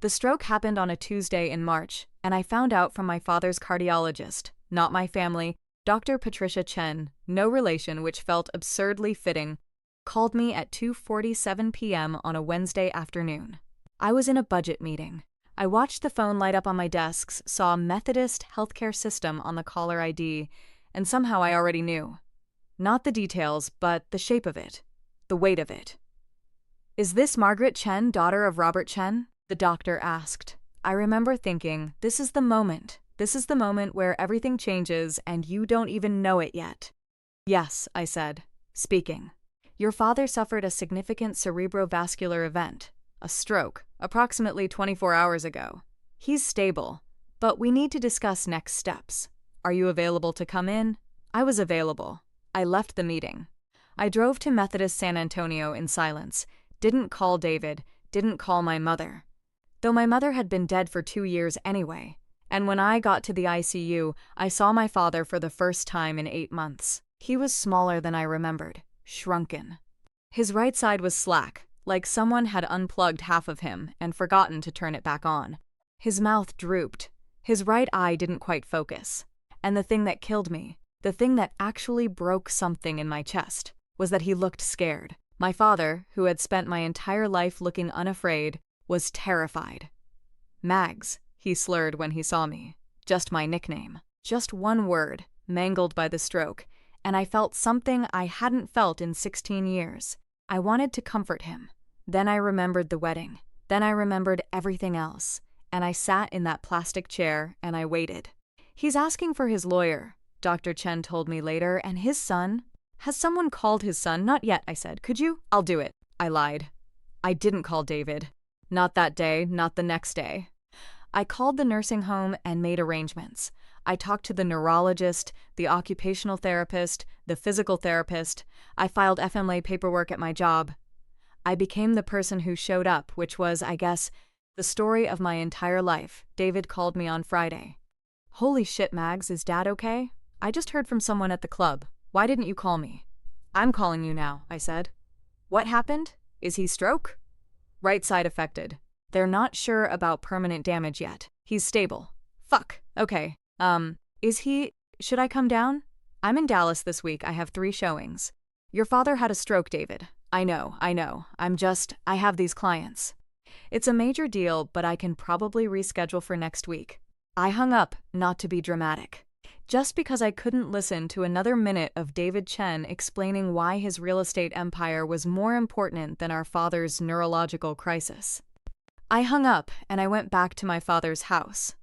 The stroke happened on a Tuesday in March, and I found out from my father's cardiologist, not my family, Dr. Patricia Chen, no relation, which felt absurdly fitting, called me at 2:47 p.m. on a Wednesday afternoon. I was in a budget meeting. I watched the phone light up on my desks, saw Methodist Healthcare System on the caller ID, and somehow I already knew. Not the details, but the shape of it, the weight of it. "Is this Margaret Chen, daughter of Robert Chen?" the doctor asked. I remember thinking, this is the moment. This is the moment where everything changes and you don't even know it yet. "Yes," I said, speaking. "Your father suffered a significant cerebrovascular event, a stroke, approximately 24 hours ago. He's stable, but we need to discuss next steps. Are you available to come in?" I was available. I left the meeting. I drove to Methodist San Antonio in silence, didn't call David, didn't call my mother. Though my mother had been dead for 2 years anyway, and when I got to the ICU, I saw my father for the first time in 8 months. He was smaller than I remembered, shrunken. His right side was slack, like someone had unplugged half of him and forgotten to turn it back on. His mouth drooped. His right eye didn't quite focus. And the thing that killed me, the thing that actually broke something in my chest, was that he looked scared. My father, who had spent my entire life looking unafraid, was terrified. "Mags," he slurred when he saw me. Just my nickname. Just one word, mangled by the stroke, and I felt something I hadn't felt in 16 years. I wanted to comfort him. Then I remembered the wedding. Then I remembered everything else. And I sat in that plastic chair and I waited. "He's asking for his lawyer," Dr. Chen told me later, "and his son." "Has someone called his son?" "Not yet," I said. "Could you?" "I'll do it." I lied. I didn't call David. Not that day, not the next day. I called the nursing home and made arrangements. I talked to the neurologist, the occupational therapist, the physical therapist. I filed FMLA paperwork at my job. I became the person who showed up, which was, I guess, the story of my entire life. David called me on Friday. "Holy shit, Mags, is Dad okay? I just heard from someone at the club. Why didn't you call me?" "I'm calling you now," I said. "What happened? Is he stroke?" "Right side affected. They're not sure about permanent damage yet. He's stable." "Fuck. Okay. Should I come down?" "I'm in Dallas this week. I have 3 showings." "Your father had a stroke, David." I know. I have these clients. "It's a major deal, but I can probably reschedule for next week." I hung up, not to be dramatic. Just because I couldn't listen to another minute of David Chen explaining why his real estate empire was more important than our father's neurological crisis. I hung up and I went back to my father's house.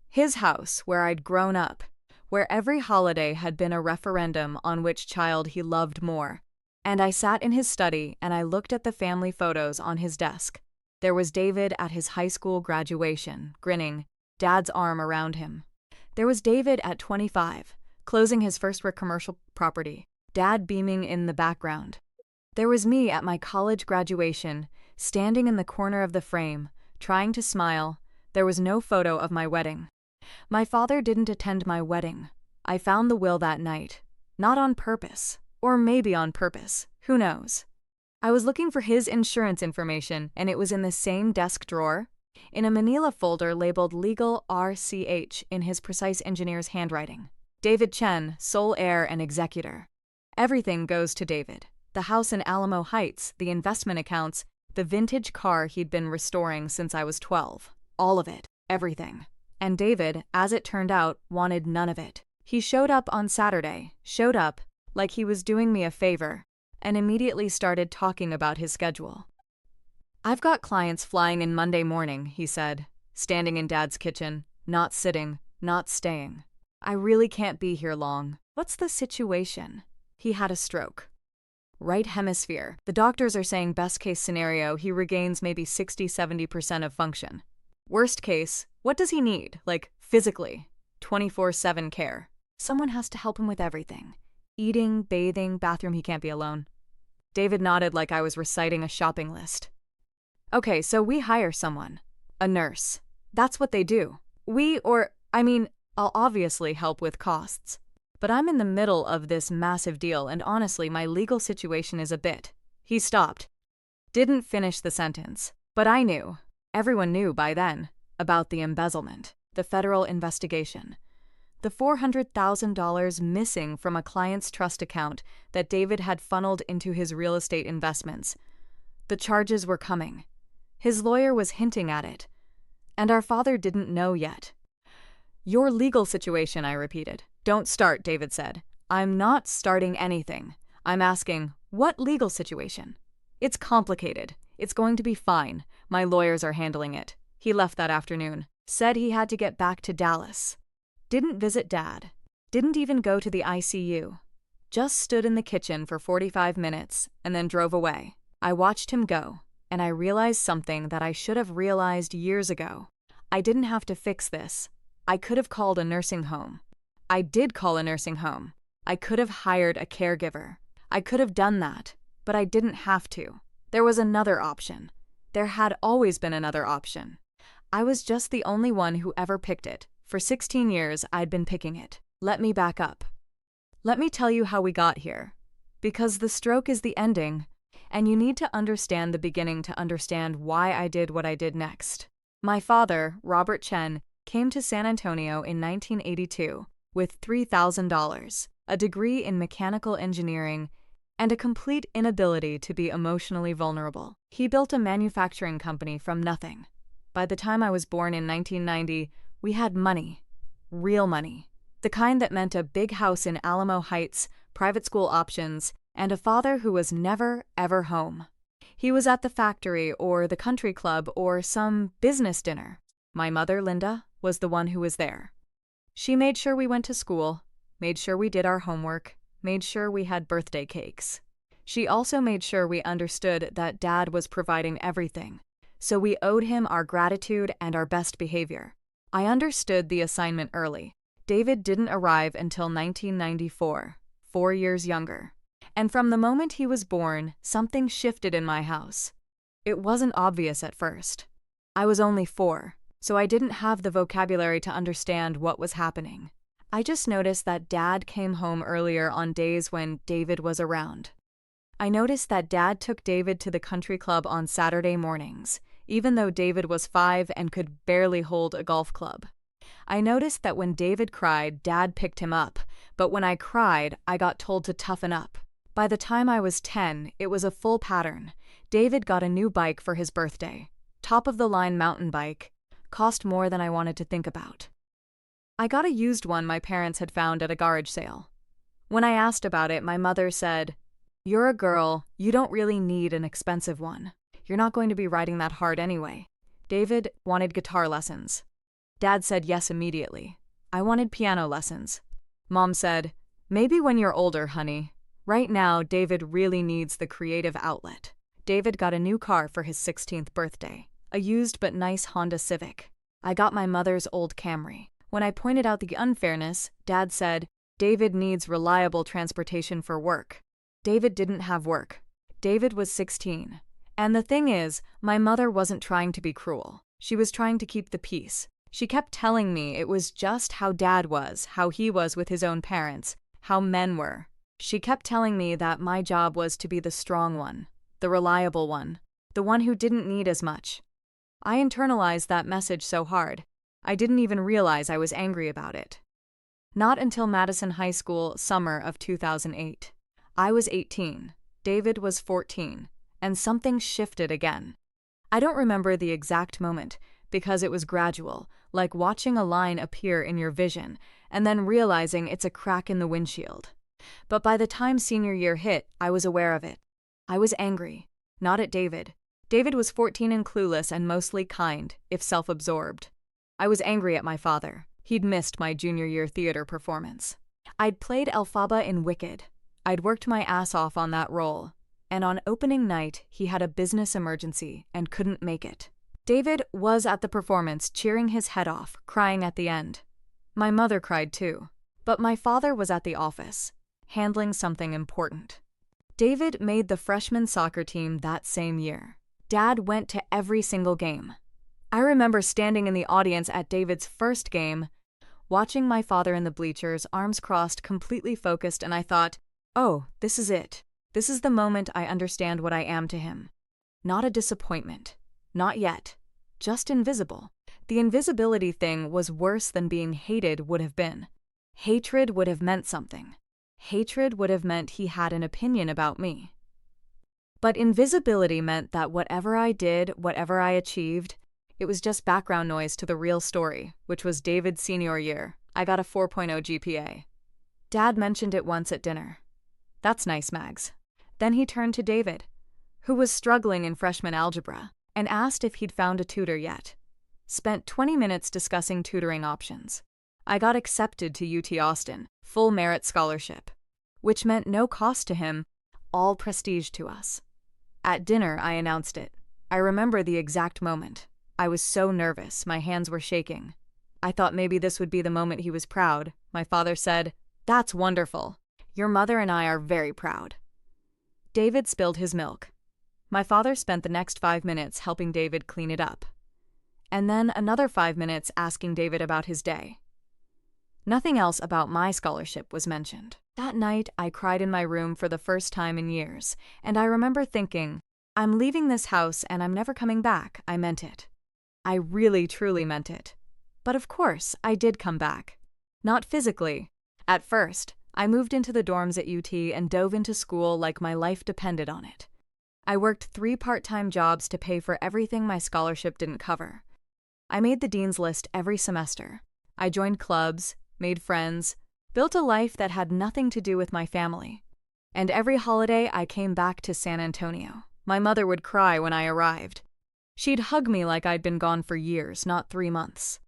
His house, where I'd grown up, where every holiday had been a referendum on which child he loved more. And I sat in his study and I looked at the family photos on his desk. There was David at his high school graduation, grinning, Dad's arm around him. There was David at 25, closing his first commercial property, Dad beaming in the background. There was me at my college graduation, standing in the corner of the frame, trying to smile. There was no photo of my wedding. My father didn't attend my wedding. I found the will that night. Not on purpose. Or maybe on purpose. Who knows? I was looking for his insurance information, and it was in the same desk drawer, in a manila folder labeled Legal RCH in his precise engineer's handwriting. David Chen, sole heir and executor. Everything goes to David. The house in Alamo Heights, the investment accounts, the vintage car he'd been restoring since I was 12. All of it. Everything. And David, as it turned out, wanted none of it. He showed up on Saturday, showed up like he was doing me a favor, and immediately started talking about his schedule. "I've got clients flying in Monday morning," he said, standing in Dad's kitchen, not sitting, not staying. "I really can't be here long." "What's the situation?" "He had a stroke. Right hemisphere. The doctors are saying best case scenario, he regains maybe 60–70% of function. Worst case, what does he need, like physically? 24/7 care. Someone has to help him with everything. Eating, bathing, bathroom, he can't be alone." David nodded like I was reciting a shopping list. "Okay, so we hire someone. A nurse. That's what they do. I'll obviously help with costs. But I'm in the middle of this massive deal, and honestly, my legal situation is a bit." He stopped. Didn't finish the sentence. But I knew. Everyone knew by then about the embezzlement, the federal investigation, the $400,000 missing from a client's trust account that David had funneled into his real estate investments. The charges were coming. His lawyer was hinting at it. And our father didn't know yet. "Your legal situation," I repeated. "Don't start," David said. "I'm not starting anything. I'm asking, what legal situation?" "It's complicated. It's going to be fine. My lawyers are handling it." He left that afternoon. Said he had to get back to Dallas. Didn't visit Dad. Didn't even go to the ICU. Just stood in the kitchen for 45 minutes and then drove away. I watched him go, and I realized something that I should have realized years ago. I didn't have to fix this. I could have called a nursing home. I did call a nursing home. I could have hired a caregiver. I could have done that, but I didn't have to. There was another option. There had always been another option. I was just the only one who ever picked it. For 16 years, I'd been picking it. Let me back up. Let me tell you how we got here. Because the stroke is the ending, and you need to understand the beginning to understand why I did what I did next. My father, Robert Chen, came to San Antonio in 1982 with $3,000, a degree in mechanical engineering, and a complete inability to be emotionally vulnerable. He built a manufacturing company from nothing. By the time I was born in 1990, we had money. Real money. The kind that meant a big house in Alamo Heights, private school options, and a father who was never, ever home. He was at the factory or the country club or some business dinner. My mother, Linda, was the one who was there. She made sure we went to school, made sure we did our homework, made sure we had birthday cakes. She also made sure we understood that Dad was providing everything, so we owed him our gratitude and our best behavior. I understood the assignment early. David didn't arrive until 1994, 4 years younger. And from the moment he was born, something shifted in my house. It wasn't obvious at first. I was only 4, so I didn't have the vocabulary to understand what was happening. I just noticed that Dad came home earlier on days when David was around. I noticed that Dad took David to the country club on Saturday mornings, even though David was 5 and could barely hold a golf club. I noticed that when David cried, Dad picked him up, but when I cried, I got told to toughen up. By the time I was 10, it was a full pattern. David got a new bike for his birthday. Top-of-the-line mountain bike. Cost more than I wanted to think about. I got a used one my parents had found at a garage sale. When I asked about it, my mother said, "You're a girl, you don't really need an expensive one. You're not going to be riding that hard anyway." David wanted guitar lessons. Dad said yes immediately. I wanted piano lessons. Mom said, "Maybe when you're older, honey. Right now, David really needs the creative outlet." David got a new car for his 16th birthday, a used but nice Honda Civic. I got my mother's old Camry. When I pointed out the unfairness, Dad said, "David needs reliable transportation for work." David didn't have work. David was 16. And the thing is, my mother wasn't trying to be cruel. She was trying to keep the peace. She kept telling me it was just how Dad was, how he was with his own parents, how men were. She kept telling me that my job was to be the strong one, the reliable one, the one who didn't need as much. I internalized that message so hard, I didn't even realize I was angry about it. Not until Madison High School, summer of 2008. I was 18, David was 14, and something shifted again. I don't remember the exact moment, because it was gradual, like watching a line appear in your vision, and then realizing it's a crack in the windshield. But by the time senior year hit, I was aware of it. I was angry, not at David. David was 14 and clueless and mostly kind, if self-absorbed. I was angry at my father. He'd missed my junior year theater performance. I'd played Elphaba in Wicked. I'd worked my ass off on that role. And on opening night, he had a business emergency and couldn't make it. David was at the performance, cheering his head off, crying at the end. My mother cried too. But my father was at the office, handling something important. David made the freshman soccer team that same year. Dad went to every single game. I remember standing in the audience at David's first game, watching my father in the bleachers, arms crossed, completely focused, and I thought, oh, this is it. This is the moment I understand what I am to him. Not a disappointment. Not yet. just invisible. The invisibility thing was worse than being hated would have been. Hatred would have meant something. Hatred would have meant he had an opinion about me. But invisibility meant that whatever I did, whatever I achieved, it was just background noise to the real story, which was David's senior year. I got a 4.0 GPA. Dad mentioned it once at dinner. That's nice, Mags. Then he turned to David, who was struggling in freshman algebra, and asked if he'd found a tutor yet. Spent 20 minutes discussing tutoring options. I got accepted to UT Austin, full merit scholarship, which meant no cost to him, all prestige to us. At dinner, I announced it. I remember the exact moment. I was so nervous, my hands were shaking. I thought maybe this would be the moment he was proud. My father said, "That's wonderful. Your mother and I are very proud." David spilled his milk. My father spent the next 5 minutes helping David clean it up. And then another 5 minutes asking David about his day. Nothing else about my scholarship was mentioned. That night, I cried in my room for the first time in years, and I remember thinking, I'm leaving this house and I'm never coming back. I meant it. I really, truly meant it. But of course, I did come back. Not physically. At first, I moved into the dorms at UT and dove into school like my life depended on it. I worked 3 part-time jobs to pay for everything my scholarship didn't cover. I made the dean's list every semester. I joined clubs, made friends, built a life that had nothing to do with my family. And every holiday I came back to San Antonio. My mother would cry when I arrived. She'd hug me like I'd been gone for years, not 3 months.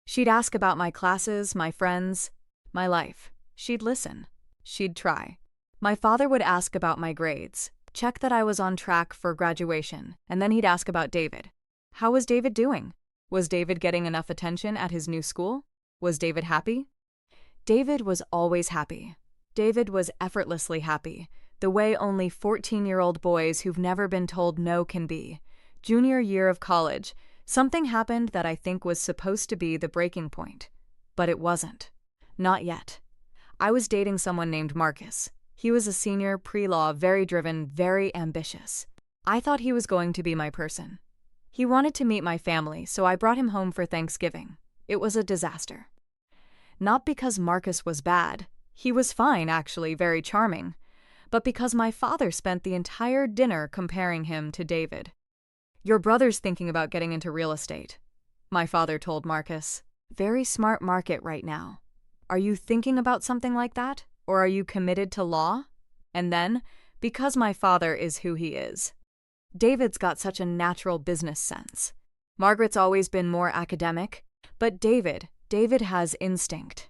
She'd ask about my classes, my friends, my life. She'd listen. She'd try. My father would ask about my grades, check that I was on track for graduation, and then he'd ask about David. How was David doing? Was David getting enough attention at his new school? Was David happy? David was always happy. David was effortlessly happy, the way only 14-year-old boys who've never been told no can be. Junior year of college, something happened that I think was supposed to be the breaking point. But it wasn't. Not yet. I was dating someone named Marcus. He was a senior, pre-law, very driven, very ambitious. I thought he was going to be my person. He wanted to meet my family, so I brought him home for Thanksgiving. It was a disaster. Not because Marcus was bad. He was fine, actually, very charming. But because my father spent the entire dinner comparing him to David. Your brother's thinking about getting into real estate, my father told Marcus. Very smart market right now. Are you thinking about something like that? Or are you committed to law? And then, because my father is who he is. David's got such a natural business sense. Margaret's always been more academic, but David has instinct.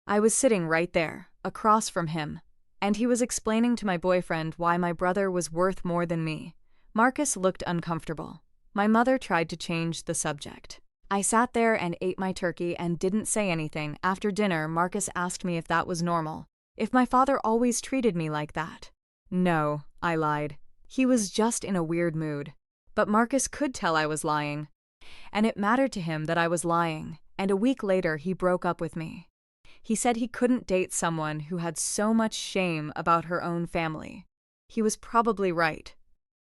I was sitting right there, across from him, and he was explaining to my boyfriend why my brother was worth more than me. Marcus looked uncomfortable. My mother tried to change the subject. I sat there and ate my turkey and didn't say anything. After dinner, Marcus asked me if that was normal, if my father always treated me like that. No, I lied. He was just in a weird mood. But Marcus could tell I was lying. And it mattered to him that I was lying, and a week later he broke up with me. He said he couldn't date someone who had so much shame about her own family. He was probably right.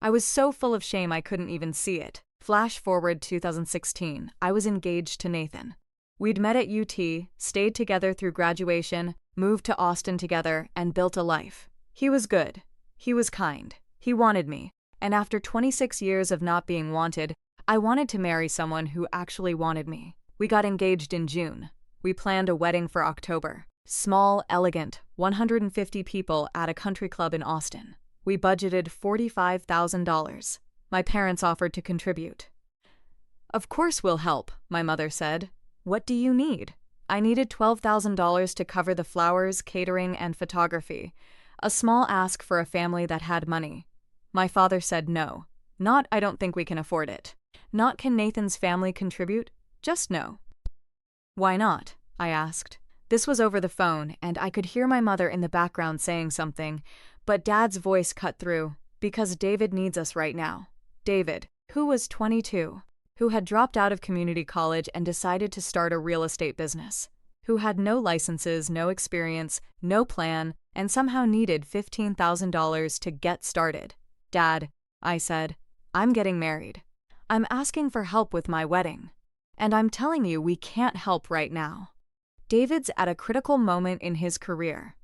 I was so full of shame I couldn't even see it. Flash forward 2016, I was engaged to Nathan. We'd met at UT, stayed together through graduation, moved to Austin together, and built a life. He was good. He was kind. He wanted me. And after 26 years of not being wanted, I wanted to marry someone who actually wanted me. We got engaged in June. We planned a wedding for October. Small, elegant, 150 people at a country club in Austin. We budgeted $45,000. My parents offered to contribute. Of course we'll help, my mother said. What do you need? I needed $12,000 to cover the flowers, catering, and photography. A small ask for a family that had money. My father said no. Not, I don't think we can afford it. Not, can Nathan's family contribute? Just no. Why not? I asked. This was over the phone, and I could hear my mother in the background saying something, but Dad's voice cut through, because David needs us right now. David, who was 22, who had dropped out of community college and decided to start a real estate business, who had no licenses, no experience, no plan, and somehow needed $15,000 to get started. Dad, I said, I'm getting married. I'm asking for help with my wedding. And I'm telling you we can't help right now. David's at a critical moment in his career.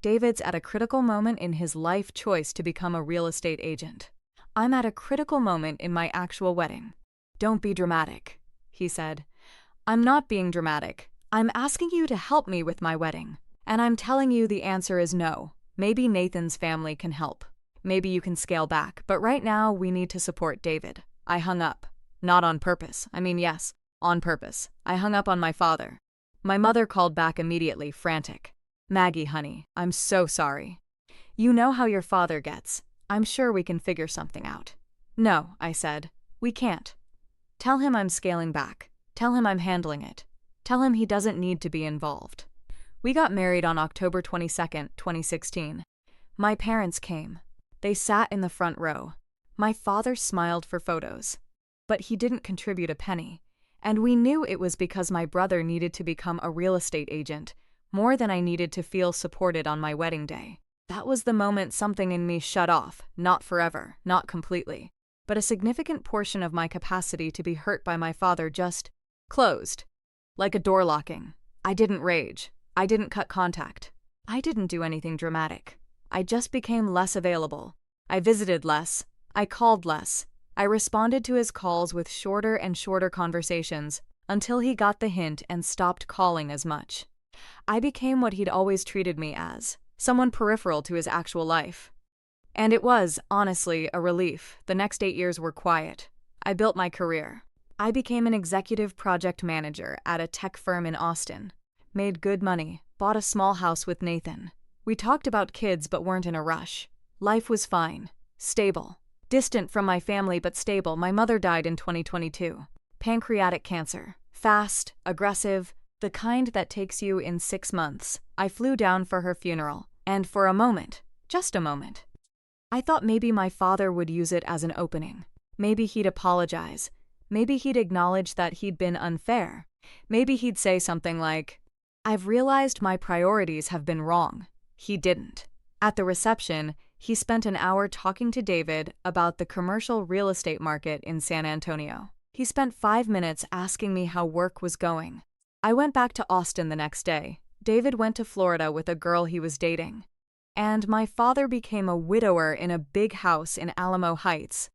David's at a critical moment in his life choice to become a real estate agent. I'm at a critical moment in my actual wedding. Don't be dramatic, he said. I'm not being dramatic. I'm asking you to help me with my wedding. And I'm telling you the answer is no. Maybe Nathan's family can help. Maybe you can scale back, but right now we need to support David. I hung up. Not on purpose. Yes, on purpose. I hung up on my father. My mother called back immediately, frantic. Maggie, honey, I'm so sorry. You know how your father gets. I'm sure we can figure something out. No, I said. We can't. Tell him I'm scaling back. Tell him I'm handling it. Tell him he doesn't need to be involved. We got married on October 22nd, 2016. My parents came. They sat in the front row. My father smiled for photos. But he didn't contribute a penny. And we knew it was because my brother needed to become a real estate agent, more than I needed to feel supported on my wedding day. That was the moment something in me shut off, not forever, not completely, but a significant portion of my capacity to be hurt by my father just closed. Like a door locking. I didn't rage. I didn't cut contact. I didn't do anything dramatic. I just became less available. I visited less. I called less. I responded to his calls with shorter and shorter conversations until he got the hint and stopped calling as much. I became what he'd always treated me as, someone peripheral to his actual life. And it was, honestly, a relief. The next 8 years were quiet. I built my career. I became an executive project manager at a tech firm in Austin, made good money, bought a small house with Nathan. We talked about kids but weren't in a rush. Life was fine, stable. Distant from my family but stable. My mother died in 2022. Pancreatic cancer. Fast, aggressive, the kind that takes you in 6 months. I flew down for her funeral, and for a moment, just a moment, I thought maybe my father would use it as an opening. Maybe he'd apologize. Maybe he'd acknowledge that he'd been unfair. Maybe he'd say something like, "I've realized my priorities have been wrong." He didn't. At the reception, he spent an hour talking to David about the commercial real estate market in San Antonio. He spent 5 minutes asking me how work was going. I went back to Austin the next day. David went to Florida with a girl he was dating. And my father became a widower in a big house in Alamo Heights,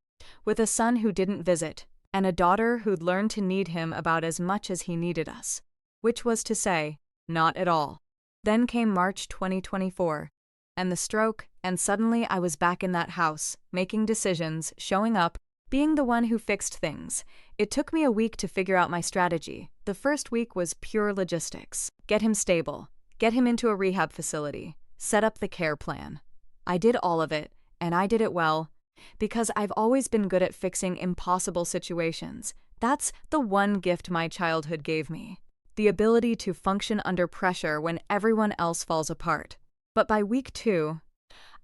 with a son who didn't visit, and a daughter who'd learned to need him about as much as he needed us. Which was to say, not at all. Then came March 2024, and the stroke, and suddenly I was back in that house, making decisions, showing up, being the one who fixed things. It took me a week to figure out my strategy. The first week was pure logistics. Get him stable, get him into a rehab facility, set up the care plan. I did all of it, and I did it well, because I've always been good at fixing impossible situations. That's the one gift my childhood gave me. The ability to function under pressure when everyone else falls apart. But by week 2,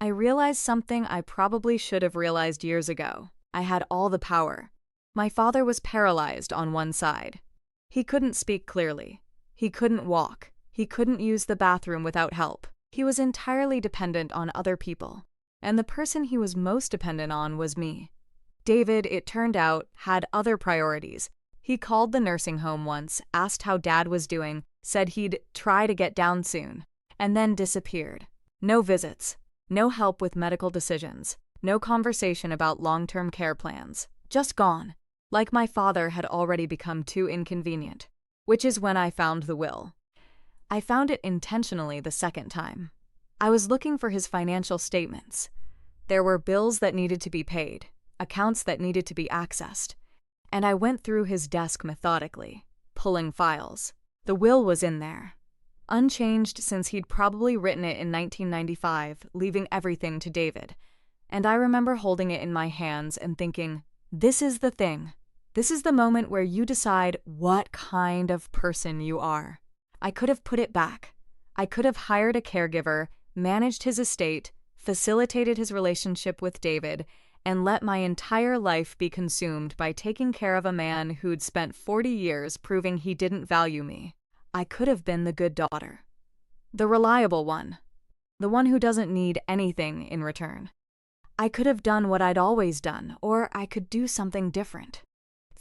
I realized something I probably should have realized years ago. I had all the power. My father was paralyzed on one side. He couldn't speak clearly. He couldn't walk. He couldn't use the bathroom without help. He was entirely dependent on other people. And the person he was most dependent on was me. David, it turned out, had other priorities. He called the nursing home once, asked how Dad was doing, said he'd try to get down soon, and then disappeared. No visits, no help with medical decisions, no conversation about long-term care plans. Just gone. Like my father had already become too inconvenient. Which is when I found the will. I found it intentionally the second time. I was looking for his financial statements. There were bills that needed to be paid, accounts that needed to be accessed, and I went through his desk methodically, pulling files. The will was in there, unchanged since he'd probably written it in 1995, leaving everything to David. And I remember holding it in my hands and thinking, this is the thing. This is the moment where you decide what kind of person you are. I could have put it back. I could have hired a caregiver, managed his estate, facilitated his relationship with David, and let my entire life be consumed by taking care of a man who'd spent 40 years proving he didn't value me. I could have been the good daughter. The reliable one. The one who doesn't need anything in return. I could have done what I'd always done, or I could do something different.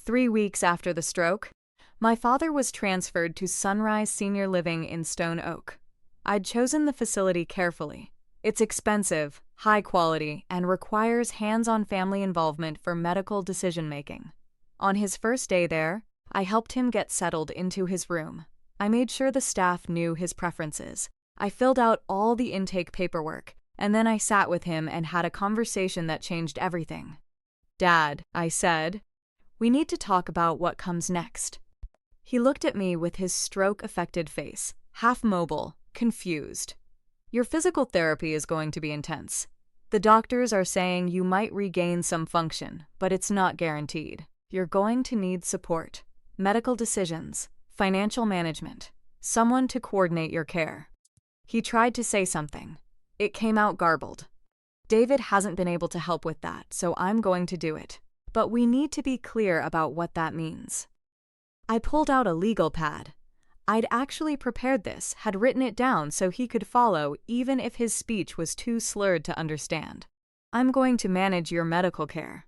3 weeks after the stroke, my father was transferred to Sunrise Senior Living in Stone Oak. I'd chosen the facility carefully. It's expensive, high quality, and requires hands-on family involvement for medical decision-making. On his first day there, I helped him get settled into his room. I made sure the staff knew his preferences. I filled out all the intake paperwork, and then I sat with him and had a conversation that changed everything. "Dad," I said, "we need to talk about what comes next." He looked at me with his stroke-affected face, half mobile, confused. "Your physical therapy is going to be intense. The doctors are saying you might regain some function, but it's not guaranteed. You're going to need support, medical decisions, financial management, someone to coordinate your care." He tried to say something. It came out garbled. "David hasn't been able to help with that, so I'm going to do it. But we need to be clear about what that means." I pulled out a legal pad. I'd actually prepared this, had written it down so he could follow even if his speech was too slurred to understand. "I'm going to manage your medical care.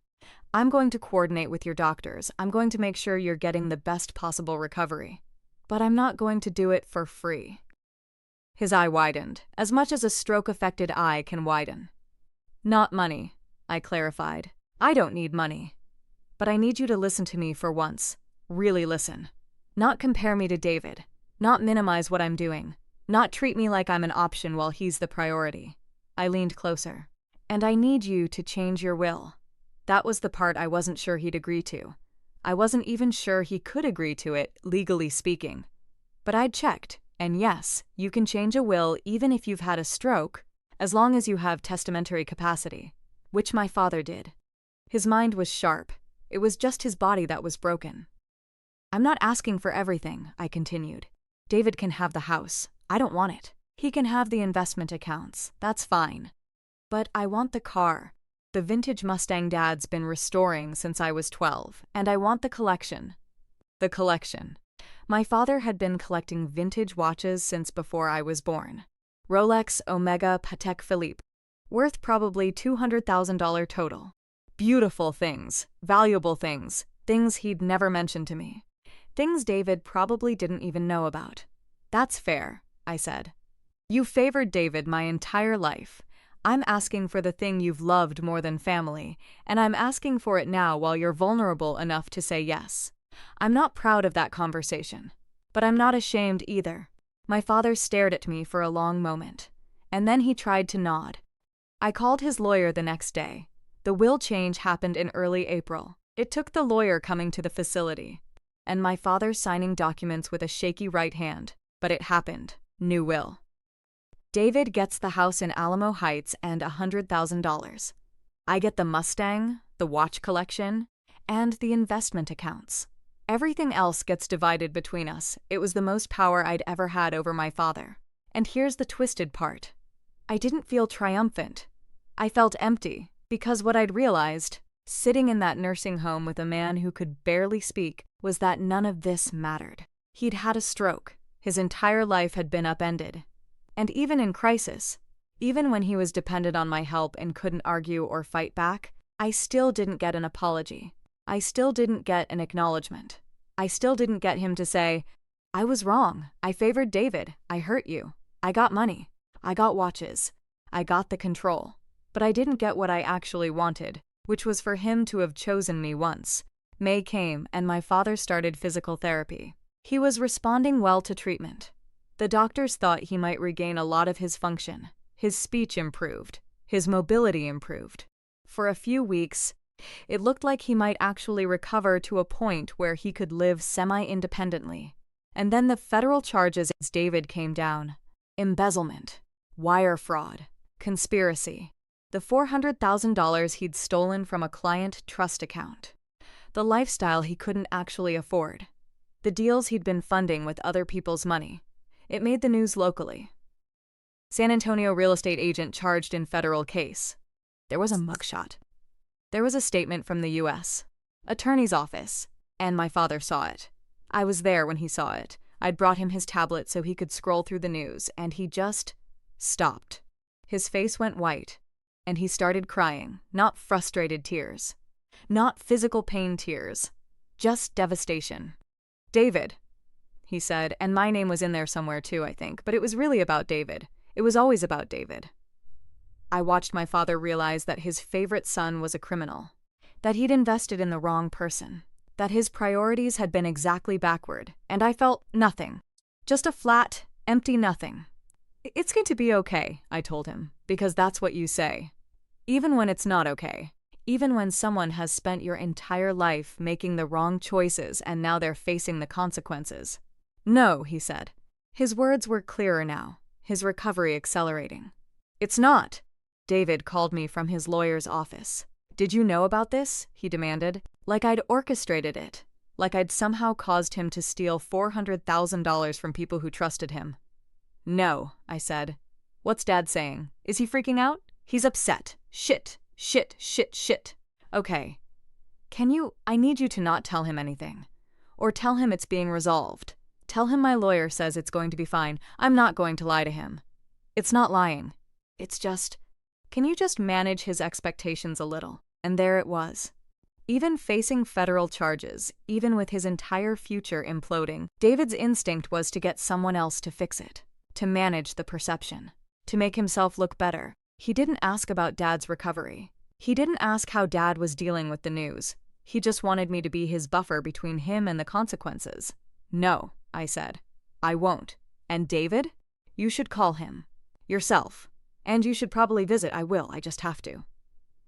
I'm going to coordinate with your doctors. I'm going to make sure you're getting the best possible recovery. But I'm not going to do it for free." His eye widened, as much as a stroke-affected eye can widen. "Not money," I clarified. "I don't need money. But I need you to listen to me for once. Really listen. Not compare me to David. Not minimize what I'm doing. Not treat me like I'm an option while he's the priority." I leaned closer. "And I need you to change your will." That was the part I wasn't sure he'd agree to. I wasn't even sure he could agree to it, legally speaking. But I'd checked, and yes, you can change a will even if you've had a stroke, as long as you have testamentary capacity, which my father did. His mind was sharp. It was just his body that was broken. "I'm not asking for everything," I continued. "David can have the house. I don't want it. He can have the investment accounts. That's fine. But I want the car. The vintage Mustang Dad's been restoring since I was 12, and I want the collection." The collection. My father had been collecting vintage watches since before I was born. Rolex Omega Patek Philippe, worth probably $200,000 total. Beautiful things, valuable things, things he'd never mentioned to me. Things David probably didn't even know about. "That's fair," I said. "You favored David my entire life. I'm asking for the thing you've loved more than family, and I'm asking for it now while you're vulnerable enough to say yes. I'm not proud of that conversation, but I'm not ashamed either." My father stared at me for a long moment, and then he tried to nod. I called his lawyer the next day. The will change happened in early April. It took the lawyer coming to the facility, and my father signing documents with a shaky right hand, but it happened. New will. David gets the house in Alamo Heights and $100,000. I get the Mustang, the watch collection, and the investment accounts. Everything else gets divided between us. It was the most power I'd ever had over my father. And here's the twisted part. I didn't feel triumphant. I felt empty, because what I'd realized, sitting in that nursing home with a man who could barely speak, was that none of this mattered. He'd had a stroke. His entire life had been upended. And even in crisis, even when he was dependent on my help and couldn't argue or fight back, I still didn't get an apology. I still didn't get an acknowledgement. I still didn't get him to say, "I was wrong. I favored David. I hurt you. I got money. I got watches. I got the control." But I didn't get what I actually wanted, which was for him to have chosen me once. May came, and my father started physical therapy. He was responding well to treatment. The doctors thought he might regain a lot of his function. His speech improved. His mobility improved. For a few weeks, it looked like he might actually recover to a point where he could live semi-independently. And then the federal charges against David came down. Embezzlement, wire fraud, conspiracy, the $400,000 he'd stolen from a client trust account, the lifestyle he couldn't actually afford, the deals he'd been funding with other people's money. It made the news locally. San Antonio real estate agent charged in federal case. There was a mugshot. There was a statement from the U.S. Attorney's office, and my father saw it. I was there when he saw it. I'd brought him his tablet so he could scroll through the news, and he just stopped. His face went white, and he started crying, not frustrated tears, not physical pain tears, Just devastation. David, he said, and my name was in there somewhere too, I think, but it was really about David. It was always about David. I watched my father realize that his favorite son was a criminal, that he'd invested in the wrong person, that his priorities had been exactly backward, and I felt nothing. Just a flat, empty nothing. It's going to be okay, I told him, because that's what you say. Even when it's not okay. Even when someone has spent your entire life making the wrong choices and now they're facing the consequences. No, he said. His words were clearer now, his recovery accelerating. It's not. David called me from his lawyer's office. Did you know about this? He demanded. Like I'd orchestrated it. Like I'd somehow caused him to steal $400,000 from people who trusted him. No, I said. What's Dad saying? Is he freaking out? He's upset. Shit. Okay. I need you to not tell him anything. Or tell him it's being resolved. Tell him my lawyer says it's going to be fine. I'm not going to lie to him. It's not lying. It's just, can you just manage his expectations a little? And there it was. Even facing federal charges, even with his entire future imploding, David's instinct was to get someone else to fix it, to manage the perception, to make himself look better. He didn't ask about Dad's recovery. He didn't ask how Dad was dealing with the news. He just wanted me to be his buffer between him and the consequences. No, I said. I won't. And David? You should call him. Yourself. And you should probably visit. I will. I just have to.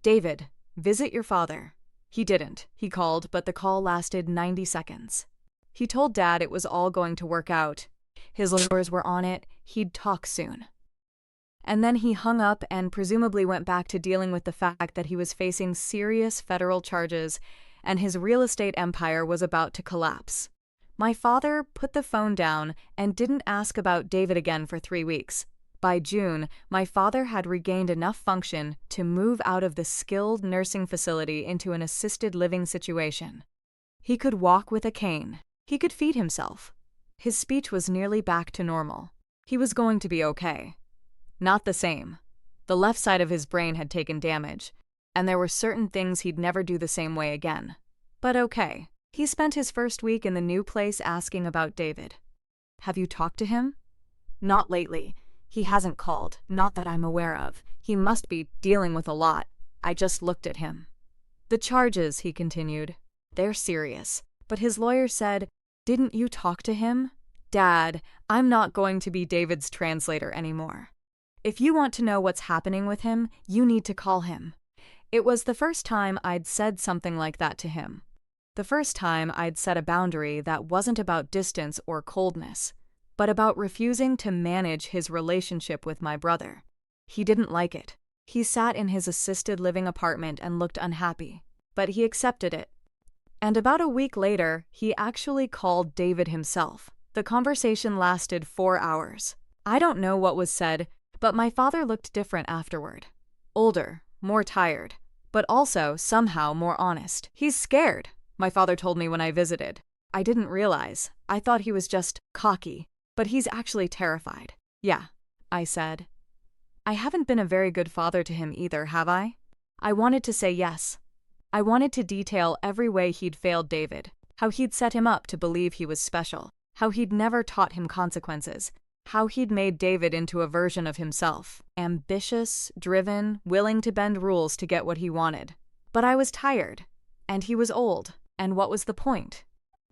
David, visit your father. He didn't. He called, but the call lasted 90 seconds. He told Dad it was all going to work out. His lawyers were on it. He'd talk soon. And then he hung up and presumably went back to dealing with the fact that he was facing serious federal charges and his real estate empire was about to collapse. My father put the phone down and didn't ask about David again for 3 weeks. By June, my father had regained enough function to move out of the skilled nursing facility into an assisted living situation. He could walk with a cane. He could feed himself. His speech was nearly back to normal. He was going to be okay. Not the same. The left side of his brain had taken damage, and there were certain things he'd never do the same way again. But okay. He spent his first week in the new place asking about David. Have you talked to him? Not lately. He hasn't called, not that I'm aware of. He must be dealing with a lot. I just looked at him. The charges, he continued, they're serious. But his lawyer said, didn't you talk to him? Dad, I'm not going to be David's translator anymore. If you want to know what's happening with him, you need to call him. It was the first time I'd said something like that to him. The first time I'd set a boundary that wasn't about distance or coldness, but about refusing to manage his relationship with my brother. He didn't like it. He sat in his assisted living apartment and looked unhappy, but he accepted it. And about a week later, he actually called David himself. The conversation lasted 4 hours. I don't know what was said, but my father looked different afterward. Older, more tired, but also somehow more honest. He's scared, my father told me when I visited. I didn't realize. I thought he was just cocky, but he's actually terrified. Yeah, I said. I haven't been a very good father to him either, have I? I wanted to say yes. I wanted to detail every way he'd failed David, how he'd set him up to believe he was special, how he'd never taught him consequences, how he'd made David into a version of himself, ambitious, driven, willing to bend rules to get what he wanted. But I was tired, and he was old, and what was the point?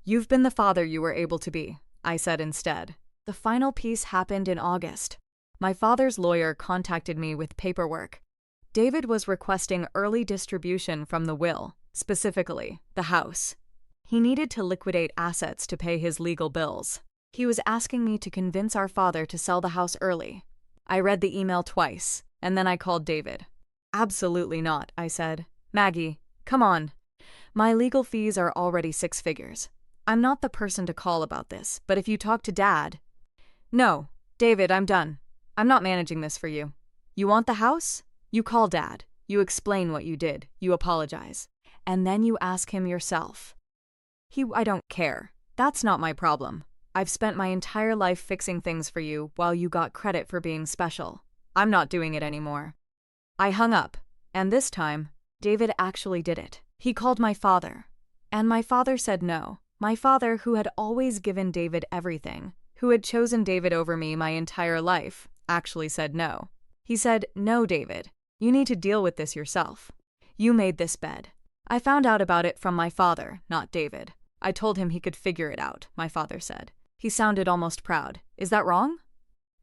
You've been the father you were able to be, I said instead. The final piece happened in August. My father's lawyer contacted me with paperwork. David was requesting early distribution from the will, specifically the house. He needed to liquidate assets to pay his legal bills. He was asking me to convince our father to sell the house early. I read the email twice, and then I called David. Absolutely not, I said. Maggie, come on. My legal fees are already 6 figures. I'm not the person to call about this, but if you talk to Dad... No, David, I'm done. I'm not managing this for you. You want the house? You call Dad. You explain what you did. You apologize. And then you ask him yourself. I don't care. That's not my problem. I've spent my entire life fixing things for you while you got credit for being special. I'm not doing it anymore. I hung up, and this time, David actually did it. He called my father. And my father said no. My father, who had always given David everything, who had chosen David over me my entire life, actually said no. He said, "No, David, you need to deal with this yourself. You made this bed." I found out about it from my father, not David. I told him he could figure it out, my father said. He sounded almost proud. Is that wrong?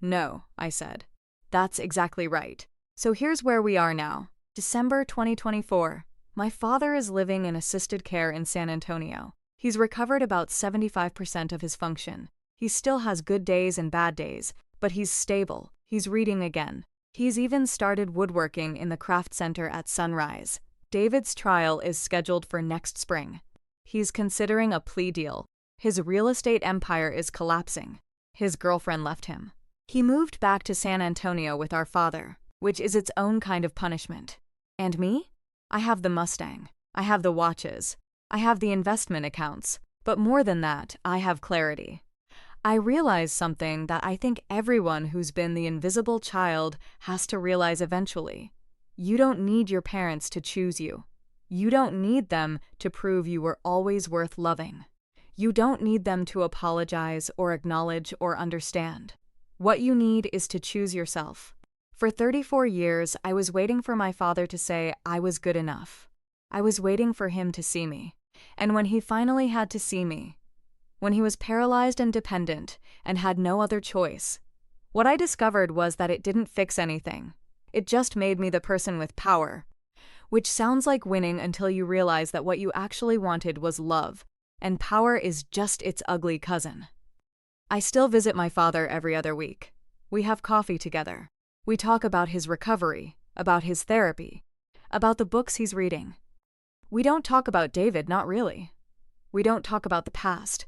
No, I said. That's exactly right. So here's where we are now. December 2024. My father is living in assisted care in San Antonio. He's recovered about 75% of his function. He still has good days and bad days, but he's stable. He's reading again. He's even started woodworking in the craft center at Sunrise. David's trial is scheduled for next spring. He's considering a plea deal. His real estate empire is collapsing. His girlfriend left him. He moved back to San Antonio with our father, which is its own kind of punishment. And me? I have the Mustang. I have the watches. I have the investment accounts. But more than that, I have clarity. I realize something that I think everyone who's been the invisible child has to realize eventually. You don't need your parents to choose you. You don't need them to prove you were always worth loving. You don't need them to apologize or acknowledge or understand. What you need is to choose yourself. For 34 years, I was waiting for my father to say I was good enough. I was waiting for him to see me. And when he finally had to see me, when he was paralyzed and dependent and had no other choice, what I discovered was that it didn't fix anything. It just made me the person with power, which sounds like winning until you realize that what you actually wanted was love, and power is just its ugly cousin. I still visit my father every other week. We have coffee together. We talk about his recovery, about his therapy, about the books he's reading. We don't talk about David, not really. We don't talk about the past,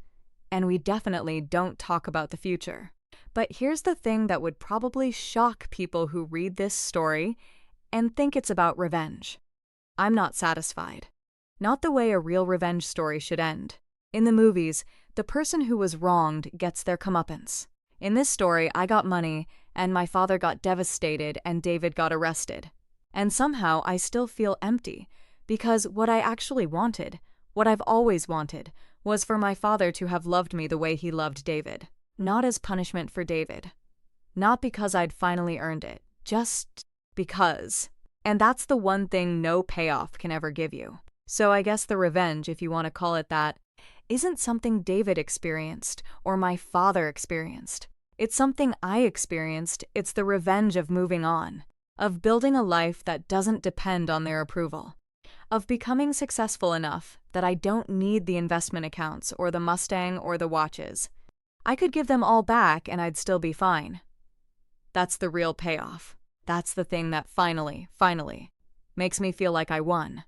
and we definitely don't talk about the future. But here's the thing that would probably shock people who read this story and think it's about revenge. I'm not satisfied. Not the way a real revenge story should end. In the movies, the person who was wronged gets their comeuppance. In this story, I got money, and my father got devastated, and David got arrested. And somehow I still feel empty, because what I actually wanted, what I've always wanted, was for my father to have loved me the way he loved David. Not as punishment for David. Not because I'd finally earned it. Just because. And that's the one thing no payoff can ever give you. So I guess the revenge, if you want to call it that, isn't something David experienced or my father experienced. It's something I experienced. It's the revenge of moving on, of building a life that doesn't depend on their approval, of becoming successful enough that I don't need the investment accounts or the Mustang or the watches. I could give them all back and I'd still be fine. That's the real payoff. That's the thing that finally makes me feel like I won.